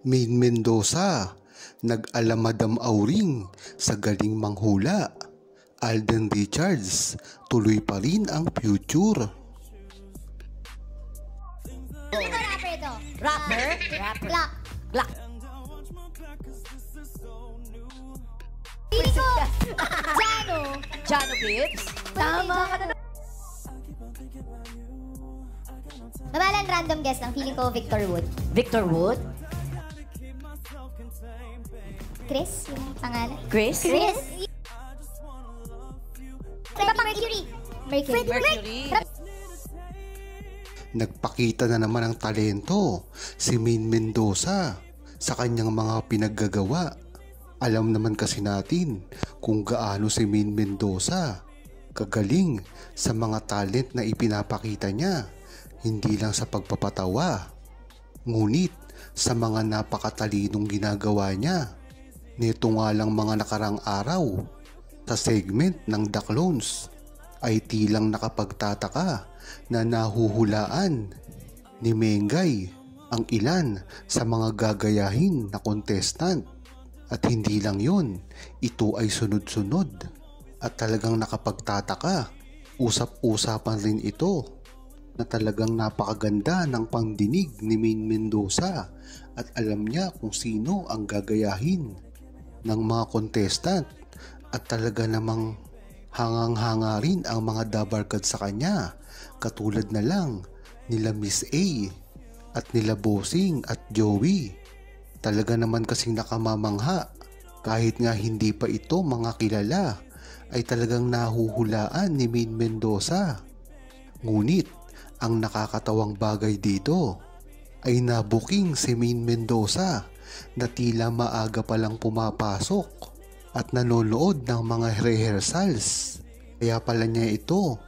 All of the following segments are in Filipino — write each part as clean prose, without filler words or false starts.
Main Mendoza, nag-alamadam auring sa galing manghula. Alden Richards, tuloy pa rin ang future. Ito rapper ito. Rapper? Glock. Glock. Pili ko, Jano. Jano Gibbs? Tama ka na. Mabalang random guess lang. Feeling ko Victor Wood. Victor Wood? Chris, yung pangalan. Chris? Chris? Iba pa Mercury. Mercury. Nagpakita na naman ang talento si Main Mendoza sa kanyang mga pinaggagawa. Alam naman kasi natin kung gaano si Main Mendoza kagaling sa mga talent na ipinapakita niya, hindi lang sa pagpapatawa, ngunit sa mga napakatalinong ginagawa niya. Nito nga lang mga nakarang araw sa segment ng The Clones ay tilang nakapagtataka na nahuhulaan ni Mengay ang ilan sa mga gagayahin na contestant. At hindi lang yun, ito ay sunod-sunod at talagang nakapagtataka. Usap-usapan rin ito na talagang napakaganda ng pangdinig ni Main Mendoza at alam niya kung sino ang gagayahin ng mga contestant at talaga namang hangang-hanga rin ang mga dabarkad sa kanya, katulad na lang nila Miss A at nila Bossing at Joey. Talaga naman kasing nakamamangha, kahit nga hindi pa ito mga kilala ay talagang nahuhulaan ni Main Mendoza. Ngunit ang nakakatawang bagay dito ay nabuking si Main Mendoza na tila maaga palang pumapasok at nanonood ng mga rehearsals. Kaya pala niya ito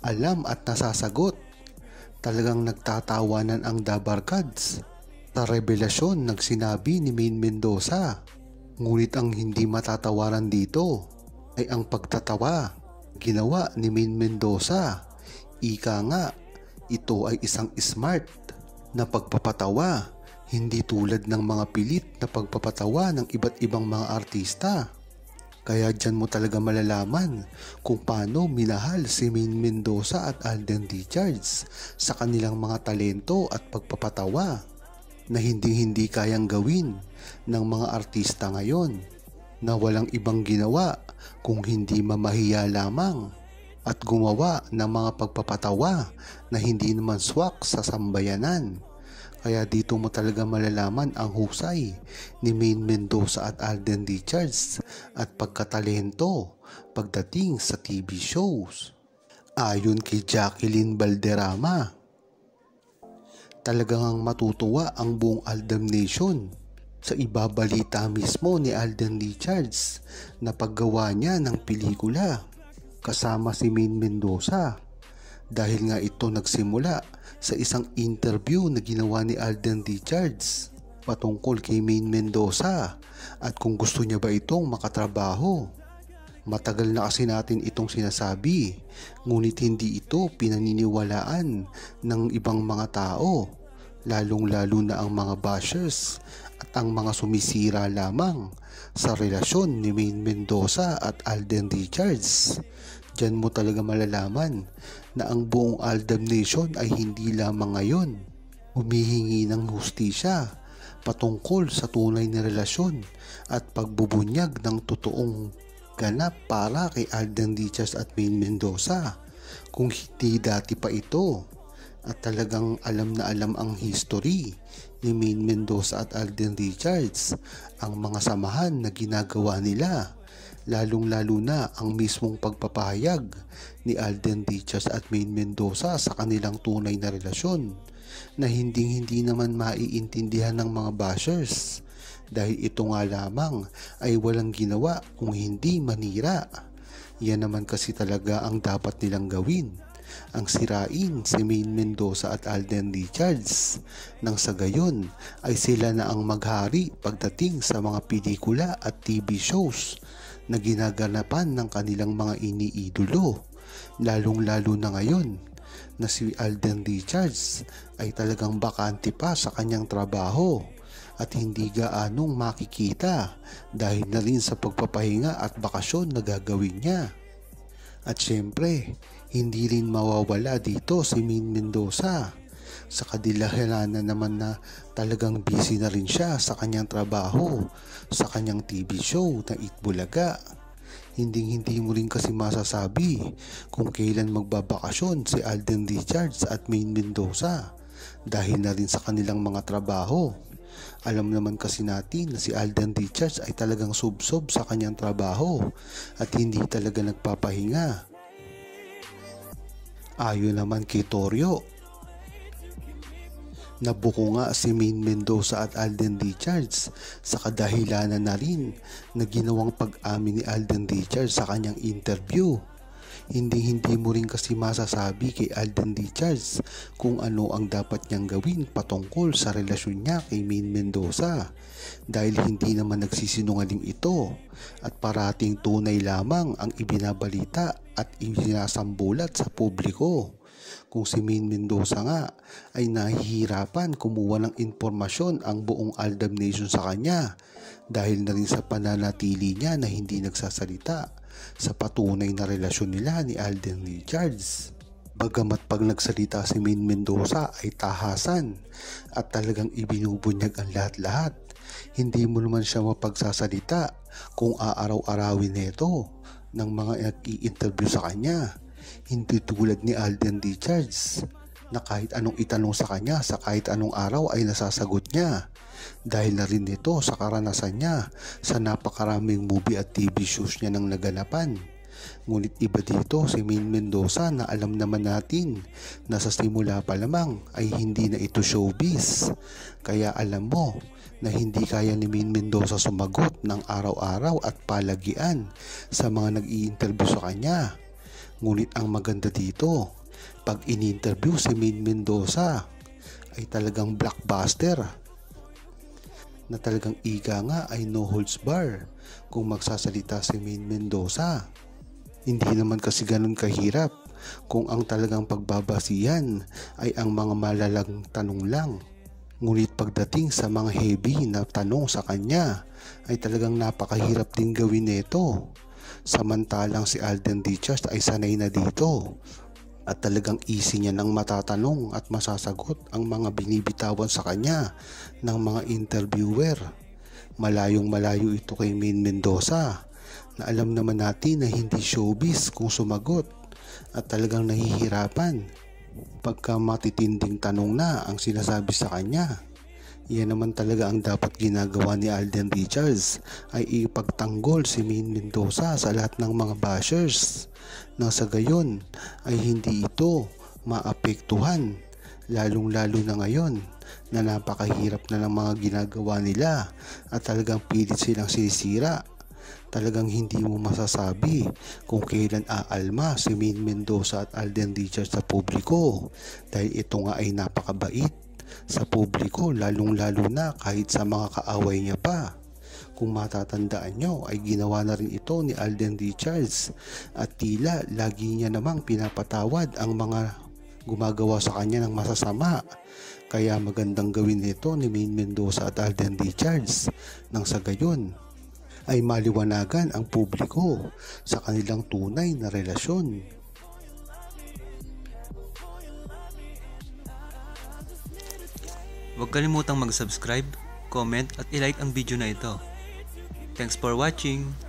alam at nasasagot. Talagang nagtatawanan ang dabarkads sa revelasyon nagsinabi ni Main Mendoza. Ngunit ang hindi matatawaran dito ay ang pagtatawa ginawa ni Main Mendoza. Ika nga, ito ay isang smart na pagpapatawa, hindi tulad ng mga pilit na pagpapatawa ng iba't ibang mga artista. Kaya dyan mo talaga malalaman kung paano minahal si Main Mendoza at Alden Richards sa kanilang mga talento at pagpapatawa na hindi kayang gawin ng mga artista ngayon, na walang ibang ginawa kung hindi mamahiya lamang at gumawa ng mga pagpapatawa na hindi naman swak sa sambayanan. Kaya dito mo talaga malalaman ang husay ni Main Mendoza at Alden Richards at pagkatalento pagdating sa TV shows. Ayon kay Jacqueline Valderrama, talagang matutuwa ang buong Aldam Nation sa ibabalita mismo ni Alden Richards na paggawa niya ng pelikula kasama si Main Mendoza, dahil nga ito nagsimula sa isang interview na ginawa ni Alden Richards patungkol kay Main Mendoza at kung gusto niya ba itong makatrabaho. Matagal na kasi natin itong sinasabi, ngunit hindi ito pinaniniwalaan ng ibang mga tao, lalong-lalo na ang mga bashers at ang mga sumisira lamang sa relasyon ni Main Mendoza at Alden Richards. Diyan mo talaga malalaman na ang buong Aldam Nation ay hindi lamang ngayon humihingi ng hustisya patungkol sa tunay na relasyon at pagbubunyag ng totoong ganap para kay Alden Richards at Main Mendoza, kung hindi dati pa ito. At talagang alam na alam ang history ni Main Mendoza at Alden Richards, ang mga samahan na ginagawa nila, lalong-lalo na ang mismong pagpapahayag ni Alden Richards at Main Mendoza sa kanilang tunay na relasyon na hindi naman maiintindihan ng mga bashers, dahil ito nga lamang ay walang ginawa kung hindi manira. Yan naman kasi talaga ang dapat nilang gawin, ang sirain si Main Mendoza at Alden Richards, nang sa gayon ay sila na ang maghari pagdating sa mga pelikula at TV shows na ginaganapan ng kanilang mga iniidolo, lalong-lalo na ngayon na si Alden Richards ay talagang bakante pa sa kanyang trabaho at hindi gaanong makikita dahil na rin sa pagpapahinga at bakasyon na gagawin niya. At syempre, hindi rin mawawala dito si Maine Mendoza sa kadilahanan naman na talagang busy na rin siya sa kanyang trabaho, sa kanyang TV show na Eat Bulaga. Hindi mo rin kasi masasabi kung kailan magbabakasyon si Alden Richards at Maine Mendoza dahil na rin sa kanilang mga trabaho. Alam naman kasi natin na si Alden Richards ay talagang subsob sa kanyang trabaho at hindi talaga nagpapahinga. Ayon naman kay Toryo, nabuko nga si Maine Mendoza at Alden Richards sa kadahilanan na rin na ginawang pag-amin ni Alden Richards sa kanyang interview. Hindi mo rin kasi masasabi kay Alden Richards kung ano ang dapat niyang gawin patungkol sa relasyon niya kay Maine Mendoza dahil hindi naman nagsisinungaling ito at parating tunay lamang ang ibinabalita at isinasambulat sa publiko. Kung si Maine Mendoza nga ay nahihirapan kumuha ng impormasyon ang buong Aldab Nation sa kanya dahil na rin sa pananatili niya na hindi nagsasalita sa patunay na relasyon nila ni Alden Richards. Bagamat pag nagsalita si Maine Mendoza ay tahasan at talagang ibinubunyag ang lahat-lahat, hindi mo naman siya mapagsasalita kung aaraw-arawin nito ng mga nag-i-interview sa kanya. Hindi tulad ni Alden Richards na kahit anong itanong sa kanya sa kahit anong araw ay nasasagot niya dahil na rin ito sa karanasan niya sa napakaraming movie at TV shows niya nang naganapan. Ngunit iba dito si Maine Mendoza na alam naman natin na sa simula pa lamang ay hindi na ito showbiz. Kaya alam mo na hindi kaya ni Maine Mendoza sumagot ng araw-araw at palagian sa mga nag-i-interview sa kanya. Ngunit ang maganda dito, pag in-interview si Maine Mendoza ay talagang blockbuster na talagang ika nga ay no holds bar kung magsasalita si Maine Mendoza. Hindi naman kasi ganun kahirap kung ang talagang pagbabasihan ay ang mga malalang tanong lang. Ngunit pagdating sa mga heavy na tanong sa kanya ay talagang napakahirap din gawin nito. Samantalang si Alden Richards ay sanay na dito at talagang easy niya nang matatanong at masasagot ang mga binibitawan sa kanya ng mga interviewer. Malayong malayo ito kay Maine Mendoza na alam naman natin na hindi showbiz kung sumagot at talagang nahihirapan pagka matitinding tanong na ang sinasabi sa kanya. Yan naman talaga ang dapat ginagawa ni Alden Richards ay ipagtanggol si Maine Mendoza sa lahat ng mga bashers nang sa gayon ay hindi ito maapektuhan lalong-lalo na ngayon na napakahirap na ng mga ginagawa nila at talagang pilit silang sinisira. Talagang hindi mo masasabi kung kailan aalma si Maine Mendoza at Alden Richards sa publiko dahil ito nga ay napakabait sa publiko lalong-lalo na kahit sa mga kaaway niya pa. Kung matatandaan nyo ay ginawa na rin ito ni Alden Richards at tila lagi niya namang pinapatawad ang mga gumagawa sa kanya ng masasama. Kaya magandang gawin ito ni Maine Mendoza at Alden Richards nang sa gayon ay maliwanagan ang publiko sa kanilang tunay na relasyon. Huwag kalimutang mag-subscribe, comment at i-like ang video na ito. Thanks for watching!